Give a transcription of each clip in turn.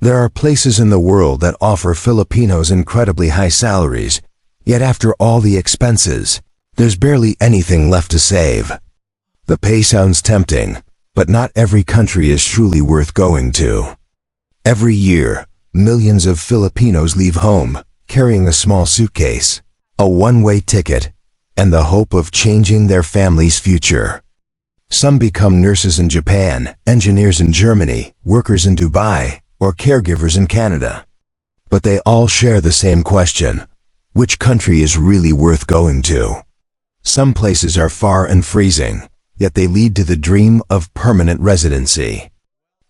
There are places in the world that offer Filipinos incredibly high salaries, yet after all the expenses, there's barely anything left to save. The pay sounds tempting, but not every country is truly worth going to. Every year, millions of Filipinos leave home, carrying a small suitcase, a one-way ticket, and the hope of changing their family's future. Some become nurses in Japan, engineers in Germany, workers in Dubai, or caregivers in Canada. But they all share the same question: which country is really worth going to? Some places are far and freezing, yet they lead to the dream of permanent residency.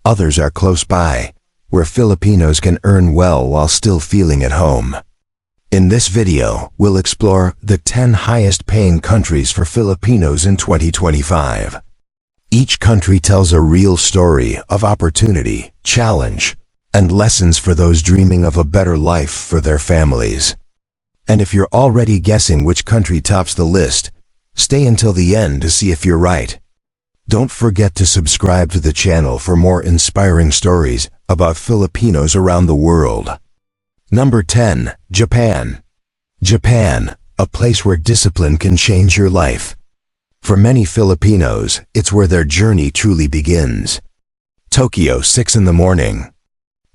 Others are close by, where Filipinos can earn well while still feeling at home. In this video, we'll explore the 10 highest paying countries for Filipinos in 2025. Each country tells a real story of opportunity, challenge, and lessons for those dreaming of a better life for their families. And if you're already guessing which country tops the list, stay until the end to see if you're right. Don't forget to subscribe to the channel for more inspiring stories about Filipinos around the world. Number 10. Japan. Japan, a place where discipline can change your life. For many Filipinos, it's where their journey truly begins. Tokyo, 6 in the morning.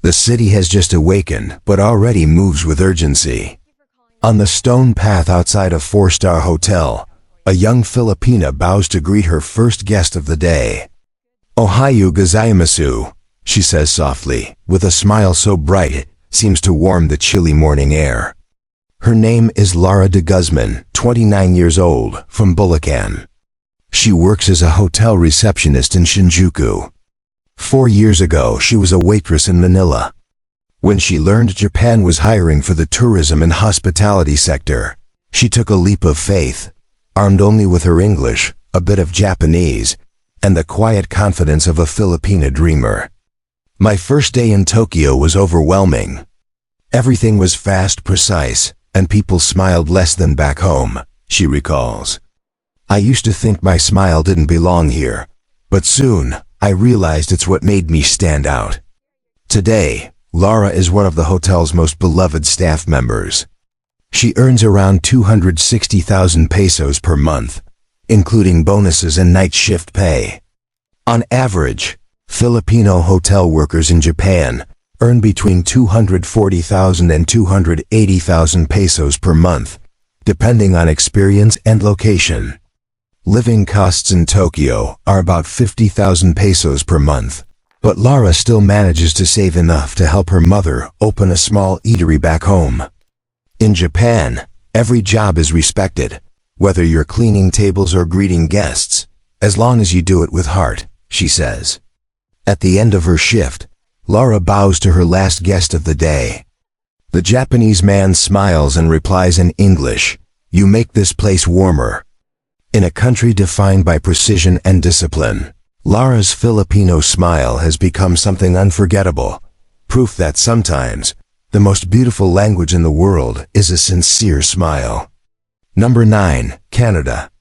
The city has just awakened, but already moves with urgency. On the stone path outside a 4-star hotel, a young Filipina bows to greet her first guest of the day. "Ohayo gozaimasu," she says softly, with a smile so bright it seems to warm the chilly morning air. Her name is Lara de Guzman, 29 years old, from Bulacan. She works as a hotel receptionist in Shinjuku. 4 years ago, she was a waitress in Manila. When she learned Japan was hiring for the tourism and hospitality sector, she took a leap of faith, armed only with her English, a bit of Japanese, and the quiet confidence of a Filipina dreamer. "My first day in Tokyo was overwhelming. Everything was fast, precise, and people smiled less than back home," she recalls. "I used to think my smile didn't belong here, but soon I realized it's what made me stand out." Today, Lara is one of the hotel's most beloved staff members. She earns around 260,000 pesos per month, including bonuses and night shift pay. On average, Filipino hotel workers in Japan earn between 240,000 and 280,000 pesos per month, depending on experience and location. Living costs in Tokyo are about 50,000 pesos per month, but Lara still manages to save enough to help her mother open a small eatery back home. In Japan, every job is respected, whether you're cleaning tables or greeting guests, as long as you do it with heart, she says. At the end of her shift, Lara bows to her last guest of the day. The Japanese man smiles and replies in English, "You make this place warmer." In a country defined by precision and discipline, Lara's Filipino smile has become something unforgettable, proof that sometimes the most beautiful language in the world is a sincere smile. Number 9. Canada.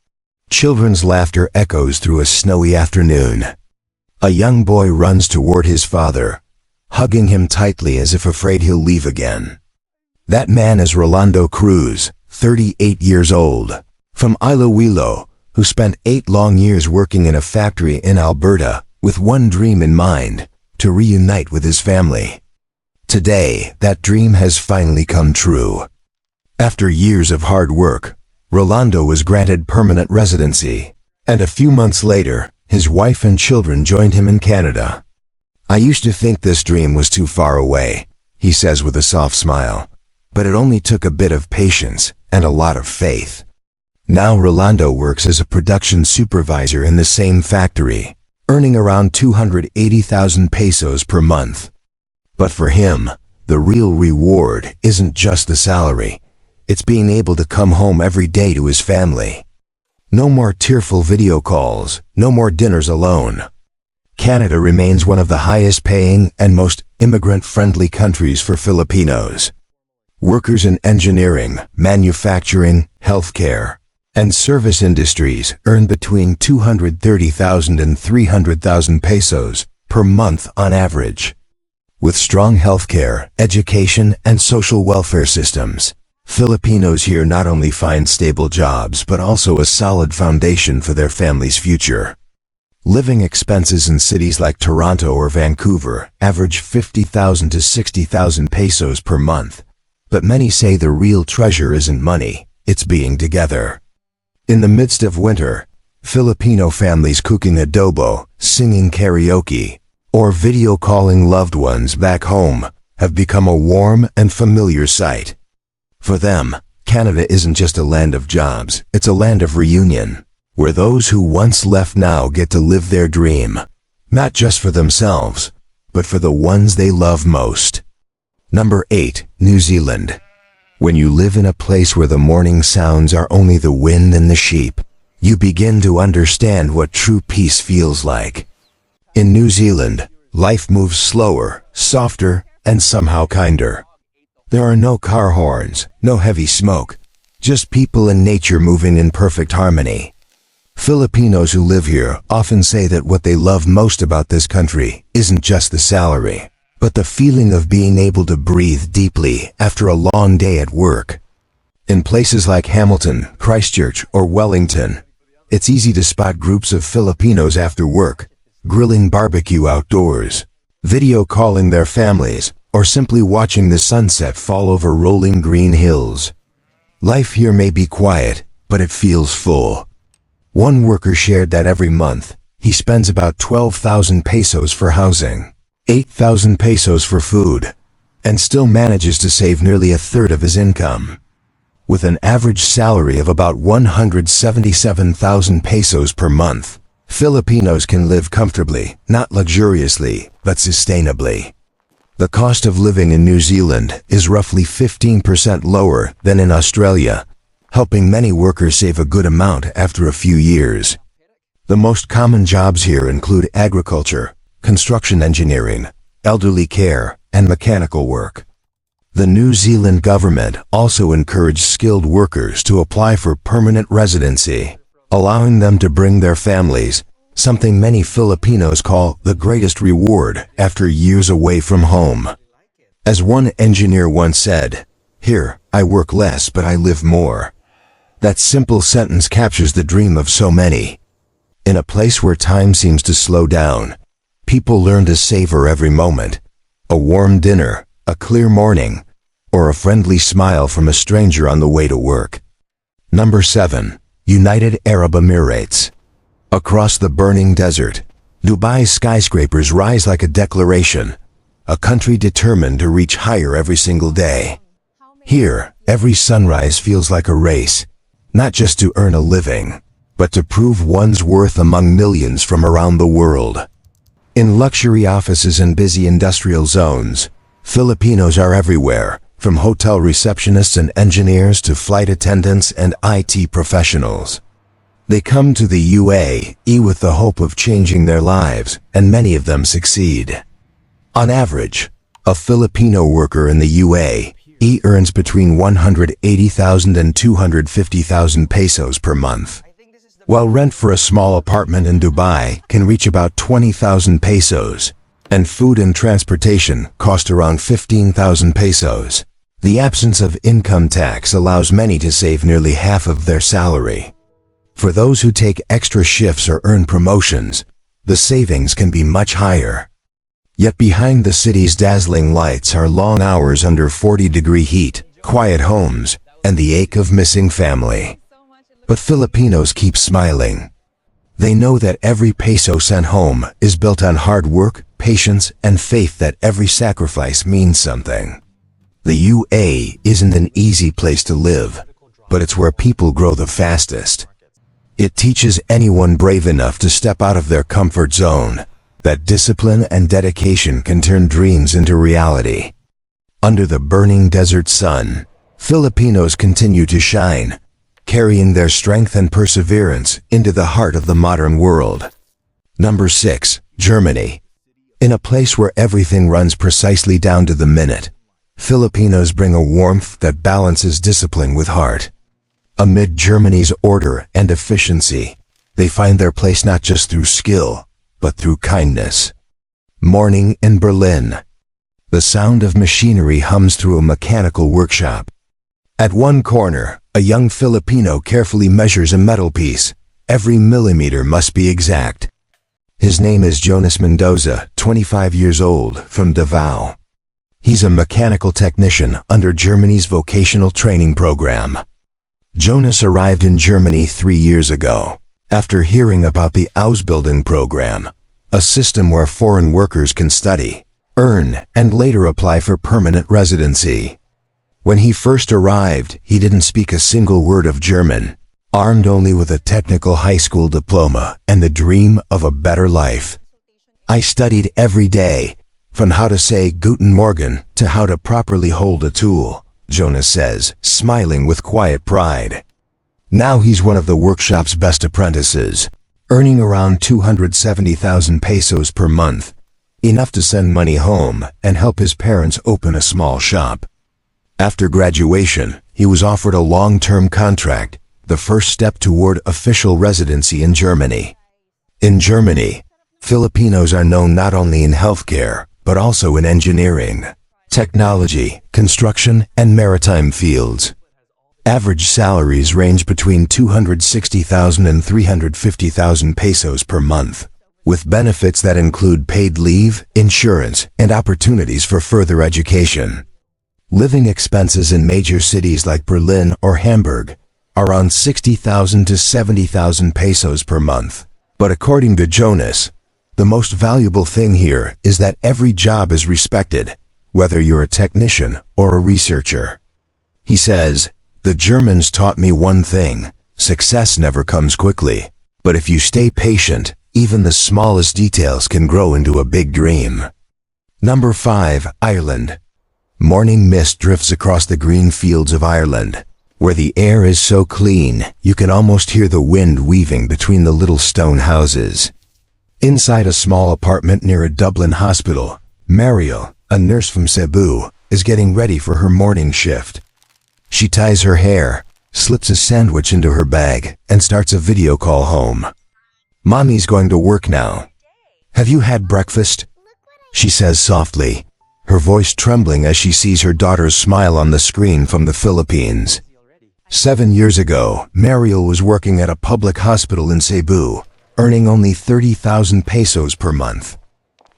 Children's laughter echoes through a snowy afternoon. A young boy runs toward his father, hugging him tightly as if afraid he'll leave again. That man is Rolando Cruz, 38 years old, from Iloilo, who spent 8 long years working in a factory in Alberta with one dream in mind: to reunite with his family. Today, that dream has finally come true. After years of hard work, Rolando was granted permanent residency, and a few months later, his wife and children joined him in Canada. "I used to think this dream was too far away," he says with a soft smile, "but it only took a bit of patience and a lot of faith." Now Rolando works as a production supervisor in the same factory, earning around 280,000 pesos per month. But for him, the real reward isn't just the salary, it's being able to come home every day to his family. No more tearful video calls, no more dinners alone. Canada remains one of the highest paying and most immigrant-friendly countries for Filipinos. Workers in engineering, manufacturing, healthcare, and service industries earn between 230,000 and 300,000 pesos per month on average. With strong healthcare, education, and social welfare systems, Filipinos here not only find stable jobs but also a solid foundation for their family's future. Living expenses in cities like Toronto or Vancouver average 50,000 to 60,000 pesos per month, but many say the real treasure isn't money, it's being together. In the midst of winter, Filipino families cooking adobo, singing karaoke, or video calling loved ones back home have become a warm and familiar sight. For them, Canada isn't just a land of jobs, it's a land of reunion, where those who once left now get to live their dream, not just for themselves, but for the ones they love most. Number 8. New Zealand. When you live in a place where the morning sounds are only the wind and the sheep, you begin to understand what true peace feels like. In New Zealand, life moves slower, softer, and somehow kinder. There are no car horns, no heavy smoke, just people and nature moving in perfect harmony. Filipinos who live here often say that what they love most about this country isn't just the salary, but the feeling of being able to breathe deeply after a long day at work. In places like Hamilton, Christchurch, or Wellington, it's easy to spot groups of Filipinos after work, grilling barbecue outdoors, video calling their families, or simply watching the sunset fall over rolling green hills. Life here may be quiet, but it feels full. One worker shared that every month, he spends about 12,000 pesos for housing, 8,000 pesos for food, and still manages to save nearly a third of his income. With an average salary of about 177,000 pesos per month, Filipinos can live comfortably, not luxuriously, but sustainably. The cost of living in New Zealand is roughly 15% lower than in Australia, helping many workers save a good amount after a few years. The most common jobs here include agriculture, construction engineering, elderly care, and mechanical work. The New Zealand government also encouraged skilled workers to apply for permanent residency, allowing them to bring their families, something many Filipinos call the greatest reward after years away from home. As one engineer once said, "Here, I work less but I live more." That simple sentence captures the dream of so many. In a place where time seems to slow down, people learn to savor every moment. A warm dinner, a clear morning, or a friendly smile from a stranger on the way to work. Number 7. United Arab Emirates. Across the burning desert, Dubai's skyscrapers rise like a declaration, a country determined to reach higher every single day. Here, every sunrise feels like a race, not just to earn a living, but to prove one's worth among millions from around the world. In luxury offices and busy industrial zones, Filipinos are everywhere, from hotel receptionists and engineers to flight attendants and IT professionals. They come to the UAE with the hope of changing their lives, and many of them succeed. On average, a Filipino worker in the UAE earns between 180,000 and 250,000 pesos per month, while rent for a small apartment in Dubai can reach about 20,000 pesos, and food and transportation cost around 15,000 pesos. The absence of income tax allows many to save nearly half of their salary. For those who take extra shifts or earn promotions, the savings can be much higher. Yet behind the city's dazzling lights are long hours under 40-degree heat, quiet homes, and the ache of missing family. But Filipinos keep smiling. They know that every peso sent home is built on hard work, patience, and faith that every sacrifice means something. The UAE isn't an easy place to live, but it's where people grow the fastest. It teaches anyone brave enough to step out of their comfort zone that discipline and dedication can turn dreams into reality. Under the burning desert sun, Filipinos continue to shine, carrying their strength and perseverance into the heart of the modern world. Number 6. Germany. In a place where everything runs precisely down to the minute, Filipinos bring a warmth that balances discipline with heart. Amid Germany's order and efficiency, they find their place not just through skill, but through kindness. Morning in Berlin. The sound of machinery hums through a mechanical workshop. At one corner, a young Filipino carefully measures a metal piece. Every millimeter must be exact. His name is Jonas Mendoza, 25 years old, from Davao. He's a mechanical technician under Germany's vocational training program. Jonas arrived in Germany 3 years ago, after hearing about the Ausbildung program, a system where foreign workers can study, earn, and later apply for permanent residency. When he first arrived, he didn't speak a single word of German, armed only with a technical high school diploma and the dream of a better life. I studied every day, from how to say Guten Morgen to how to properly hold a tool, Jonas says, smiling with quiet pride. Now he's one of the workshop's best apprentices, earning around 270,000 pesos per month, enough to send money home and help his parents open a small shop. After graduation, he was offered a long-term contract, the first step toward official residency in Germany. In Germany, Filipinos are known not only in healthcare, but also in engineering, technology, construction, and maritime fields. Average salaries range between 260,000 and 350,000 pesos per month, with benefits that include paid leave, insurance, and opportunities for further education. Living expenses in major cities like Berlin or Hamburg are around 60,000 to 70,000 pesos per month. But according to Jonas, the most valuable thing here is that every job is respected, whether you're a technician or a researcher. He says, "The Germans taught me one thing: success never comes quickly, but if you stay patient, even the smallest details can grow into a big dream." Number 5, Ireland. Morning mist drifts across the green fields of Ireland, where the air is so clean you can almost hear the wind weaving between the little stone houses. Inside a small apartment near a Dublin hospital, Mariel, a nurse from Cebu, is getting ready for her morning shift. She ties her hair, slips a sandwich into her bag, and starts a video call home. "Mommy's going to work now. Have you had breakfast?" she says softly, her voice trembling as she sees her daughter's smile on the screen from the Philippines. 7 years ago, Mariel was working at a public hospital in Cebu, earning only 30,000 pesos per month.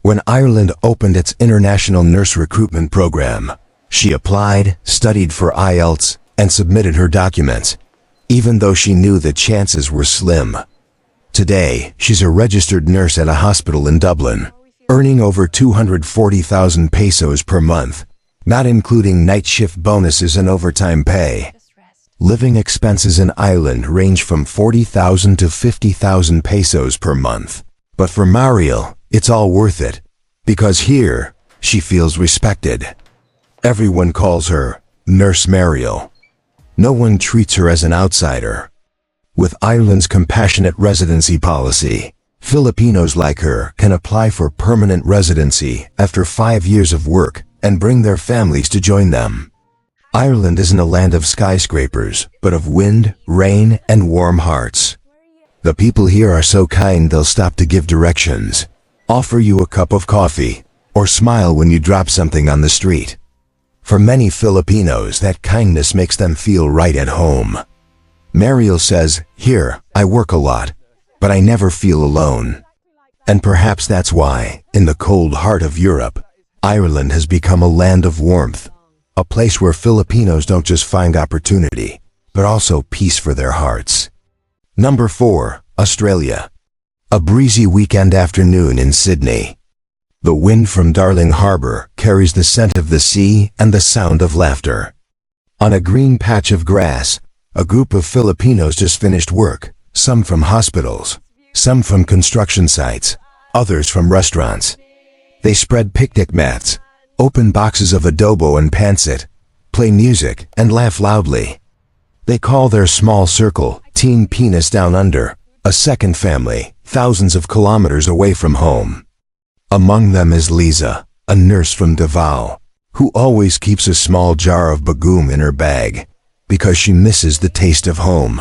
When Ireland opened its international nurse recruitment program, she applied, studied for IELTS, and submitted her documents, even though she knew the chances were slim. Today, she's a registered nurse at a hospital in Dublin, earning over 240,000 pesos per month, not including night shift bonuses and overtime pay. Living expenses in Ireland range from 40,000 to 50,000 pesos per month. But for Mariel, it's all worth it, because here, she feels respected. Everyone calls her Nurse Mariel. No one treats her as an outsider. With Ireland's compassionate residency policy, Filipinos like her can apply for permanent residency after 5 years of work and bring their families to join them. Ireland isn't a land of skyscrapers, but of wind, rain, and warm hearts. The people here are so kind they'll stop to give directions, offer you a cup of coffee, or smile when you drop something on the street. For many Filipinos, that kindness makes them feel right at home. Mariel says, "Here, I work a lot, but I never feel alone." And perhaps that's why, in the cold heart of Europe, Ireland has become a land of warmth, a place where Filipinos don't just find opportunity, but also peace for their hearts. Number 4, Australia. A breezy weekend afternoon in Sydney. The wind from Darling Harbour carries the scent of the sea and the sound of laughter. On a green patch of grass, a group of Filipinos just finished work, some from hospitals, some from construction sites, others from restaurants. They spread picnic mats, open boxes of adobo and pancit, play music, and laugh loudly. They call their small circle Team Penis Down Under, a second family, thousands of kilometers away from home. Among them is Liza, a nurse from Davao, who always keeps a small jar of bagoong in her bag, because she misses the taste of home.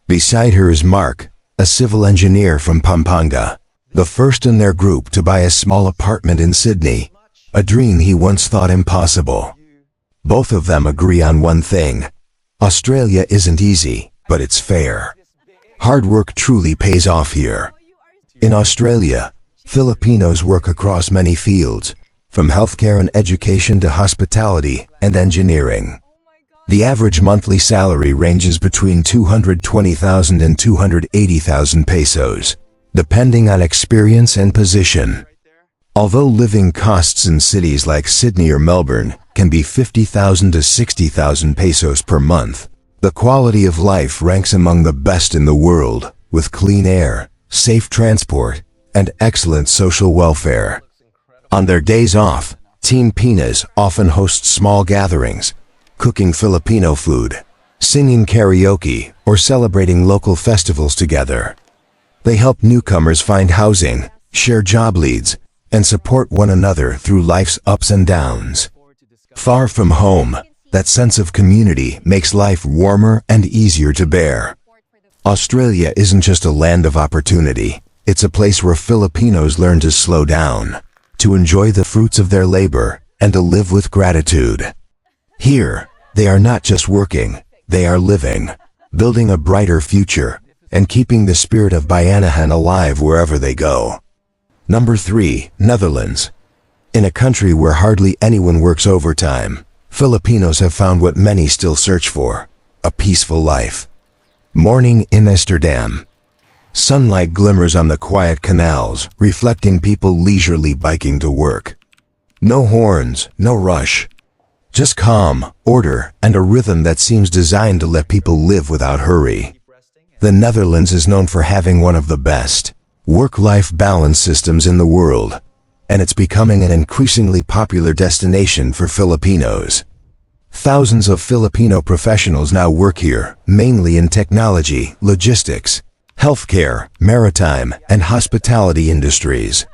Beside her is Mark, a civil engineer from Pampanga, the first in their group to buy a small apartment in Sydney, a dream he once thought impossible. Both of them agree on one thing: Australia isn't easy, but it's fair. Hard work truly pays off here. In Australia, Filipinos work across many fields, from healthcare and education to hospitality and engineering. The average monthly salary ranges between 220,000 and 280,000 pesos, depending on experience and position. Although living costs in cities like Sydney or Melbourne can be 50,000 to 60,000 pesos per month, the quality of life ranks among the best in the world, with clean air, safe transport, and excellent social welfare. On their days off, Team Pinas often hosts small gatherings, cooking Filipino food, singing karaoke, or celebrating local festivals together. They help newcomers find housing, share job leads, and support one another through life's ups and downs. Far from home, that sense of community makes life warmer and easier to bear. Australia isn't just a land of opportunity, it's a place where Filipinos learn to slow down, to enjoy the fruits of their labor, and to live with gratitude. Here, they are not just working, they are living, building a brighter future, and keeping the spirit of Bayanihan alive wherever they go. Number 3, Netherlands. In a country where hardly anyone works overtime, Filipinos have found what many still search for: a peaceful life. Morning in Amsterdam. Sunlight glimmers on the quiet canals, reflecting people leisurely biking to work. No horns, no rush. Just calm, order, and a rhythm that seems designed to let people live without hurry. The Netherlands is known for having one of the best work-life balance systems in the world, and it's becoming an increasingly popular destination for Filipinos. Thousands of Filipino professionals now work here, mainly in technology, logistics, healthcare, maritime, and hospitality industries.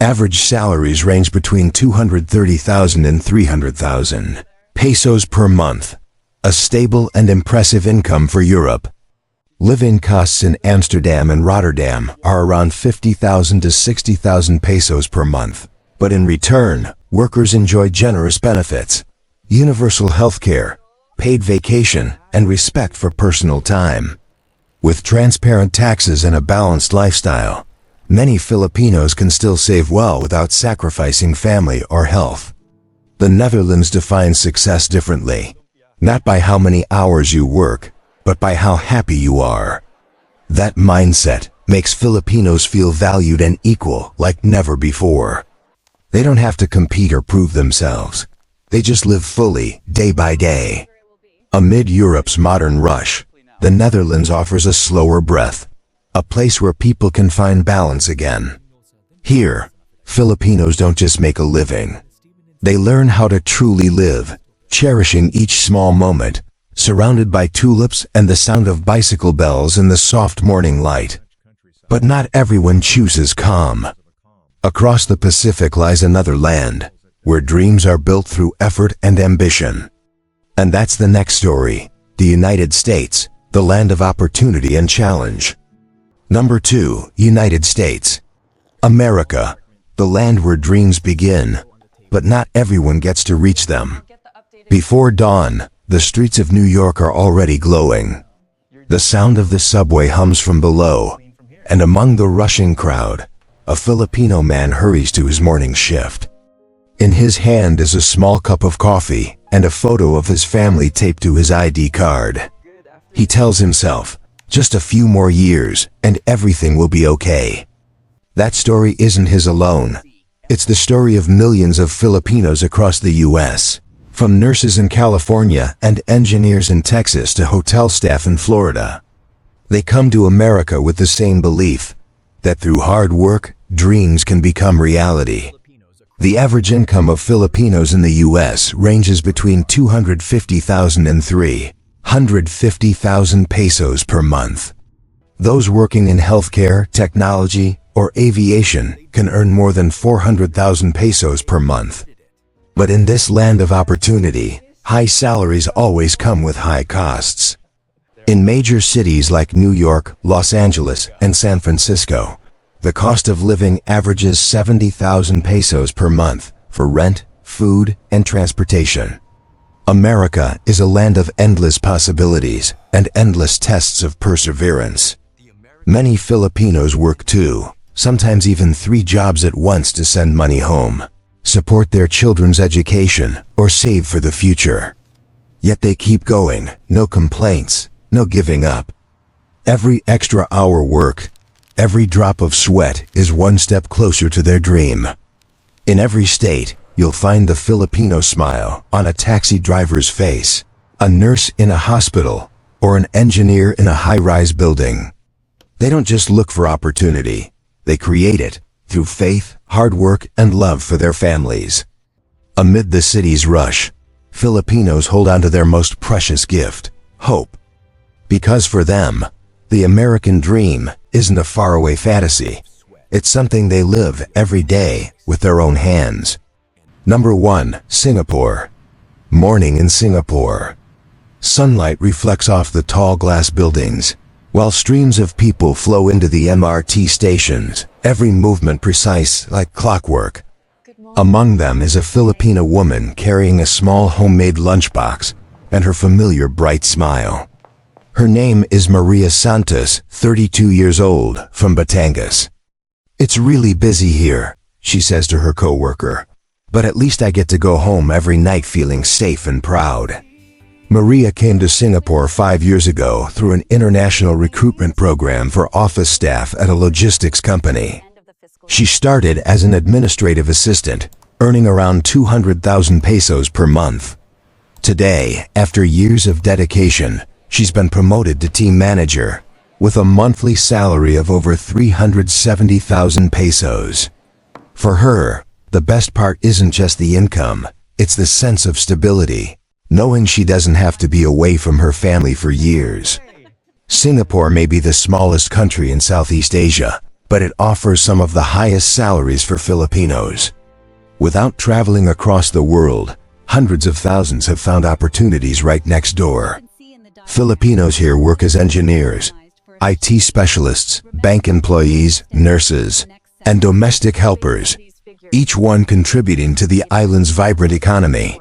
Average salaries range between 230,000 and 300,000 pesos per month, a stable and impressive income for Europe. Living costs in Amsterdam and Rotterdam are around 50,000 to 60,000 pesos per month, but in return, workers enjoy generous benefits, universal healthcare, paid vacation, and respect for personal time. With transparent taxes and a balanced lifestyle, many Filipinos can still save well without sacrificing family or health. The Netherlands defines success differently, not by how many hours you work, but by how happy you are. That mindset makes Filipinos feel valued and equal like never before. They don't have to compete or prove themselves. They just live fully, day by day. Amid Europe's modern rush, the Netherlands offers a slower breath, a place where people can find balance again. Here, Filipinos don't just make a living. They learn how to truly live, cherishing each small moment, surrounded by tulips and the sound of bicycle bells in the soft morning light. But not everyone chooses calm. Across the Pacific lies another land, where dreams are built through effort and ambition. And that's the next story, the United States, the land of opportunity and challenge. Number 2, United States. America, the land where dreams begin, but not everyone gets to reach them. Before dawn, the streets of New York are already glowing. The sound of the subway hums from below, and among the rushing crowd, a Filipino man hurries to his morning shift. In his hand is a small cup of coffee and a photo of his family taped to his ID card. He tells himself, just a few more years and everything will be okay. That story isn't his alone. It's the story of millions of Filipinos across the U.S., from nurses in California and engineers in Texas to hotel staff in Florida. They come to America with the same belief, that through hard work, dreams can become reality. The average income of Filipinos in the U.S. ranges between 250,000 and 350,000 pesos per month. Those working in healthcare, technology, or aviation can earn more than 400,000 pesos per month. But in this land of opportunity, high salaries always come with high costs. In major cities like New York, Los Angeles, and San Francisco, the cost of living averages 70,000 pesos per month, for rent, food, and transportation. America is a land of endless possibilities and endless tests of perseverance. Many Filipinos work 2, sometimes even 3 jobs at once to send money home, support their children's education, or save for the future. Yet they keep going, no complaints, no giving up. Every extra hour work, every drop of sweat is one step closer to their dream. In every state, you'll find the Filipino smile on a taxi driver's face, a nurse in a hospital, or an engineer in a high-rise building. They don't just look for opportunity, they create it through faith, hard work, and love for their families. Amid the city's rush, Filipinos hold on to their most precious gift, hope. Because for them, the American dream isn't a faraway fantasy. It's something they live every day with their own hands. Number 1, Singapore. Morning in Singapore. Sunlight reflects off the tall glass buildings, while streams of people flow into the MRT stations, every movement precise like clockwork. Among them is a Filipino woman carrying a small homemade lunchbox and her familiar bright smile. Her name is Maria Santos, 32 years old, from Batangas. "It's really busy here," she says to her coworker, "but at least I get to go home every night feeling safe and proud." Maria came to Singapore 5 years ago through an international recruitment program for office staff at a logistics company. She started as an administrative assistant, earning around 200,000 pesos per month. Today, after years of dedication, she's been promoted to team manager, with a monthly salary of over 370,000 pesos. For her, the best part isn't just the income, it's the sense of stability, knowing she doesn't have to be away from her family for years. Singapore may be the smallest country in Southeast Asia, but it offers some of the highest salaries for Filipinos. Without traveling across the world, hundreds of thousands have found opportunities right next door. Filipinos here work as engineers, IT specialists, bank employees, nurses, and domestic helpers, each one contributing to the island's vibrant economy.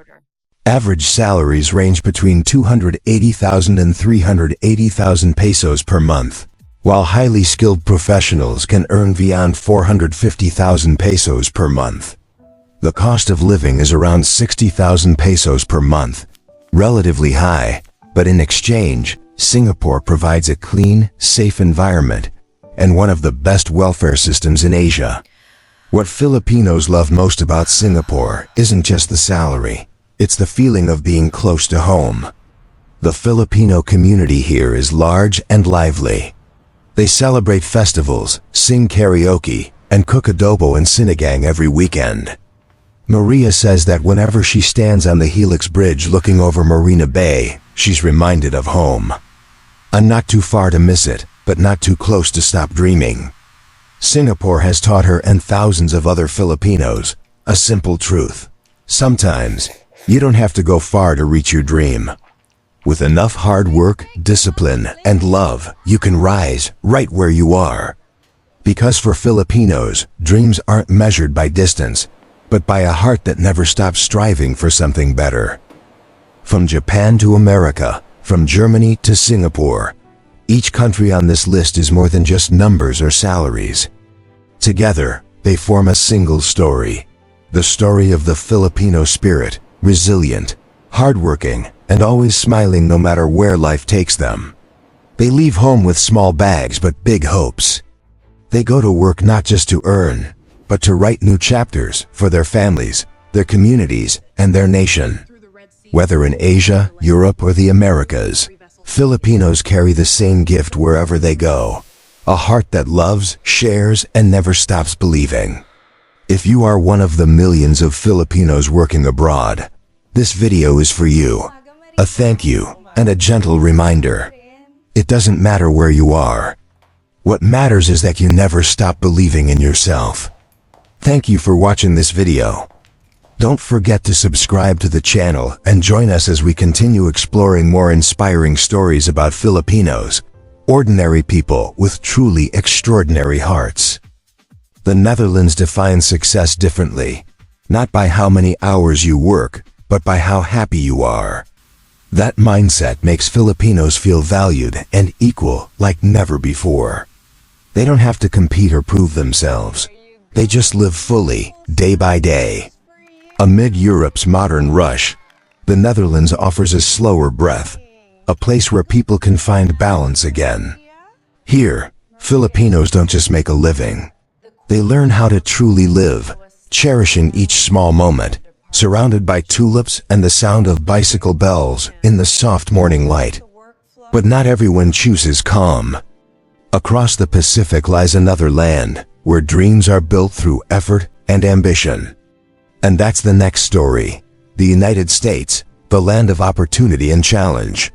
Average salaries range between 280,000 and 380,000 pesos per month, while highly skilled professionals can earn beyond 450,000 pesos per month. The cost of living is around 60,000 pesos per month, relatively high, but in exchange, Singapore provides a clean, safe environment and one of the best welfare systems in Asia. What Filipinos love most about Singapore isn't just the salary, it's the feeling of being close to home. The Filipino community here is large and lively. They celebrate festivals, sing karaoke, and cook adobo and sinigang every weekend. Maria says that whenever she stands on the Helix Bridge looking over Marina Bay, she's reminded of home. I'm not too far to miss it, but not too close to stop dreaming. Singapore has taught her and thousands of other Filipinos a simple truth. Sometimes, you don't have to go far to reach your dream. With enough hard work, discipline, and love, you can rise right where you are. Because for Filipinos, dreams aren't measured by distance, but by a heart that never stops striving for something better. From Japan to America, from Germany to Singapore, each country on this list is more than just numbers or salaries. Together, they form a single story. The story of the Filipino spirit, resilient, hardworking, and always smiling no matter where life takes them. They leave home with small bags but big hopes. They go to work not just to earn, but to write new chapters for their families, their communities, and their nation. Whether in Asia, Europe, or the Americas, Filipinos carry the same gift wherever they go. A heart that loves, shares, and never stops believing. If you are one of the millions of Filipinos working abroad, this video is for you. A thank you and a gentle reminder. It doesn't matter where you are. What matters is that you never stop believing in yourself. Thank you for watching this video. Don't forget to subscribe to the channel and join us as we continue exploring more inspiring stories about Filipinos, ordinary people with truly extraordinary hearts. The Netherlands defines success differently. Not by how many hours you work, but by how happy you are. That mindset makes Filipinos feel valued and equal like never before. They don't have to compete or prove themselves. They just live fully, day by day. Amid Europe's modern rush, the Netherlands offers a slower breath, a place where people can find balance again. Here, Filipinos don't just make a living. They learn how to truly live, cherishing each small moment, surrounded by tulips and the sound of bicycle bells in the soft morning light. But not everyone chooses calm. Across the Pacific lies another land, where dreams are built through effort and ambition. And that's the next story. The United States, the land of opportunity and challenge.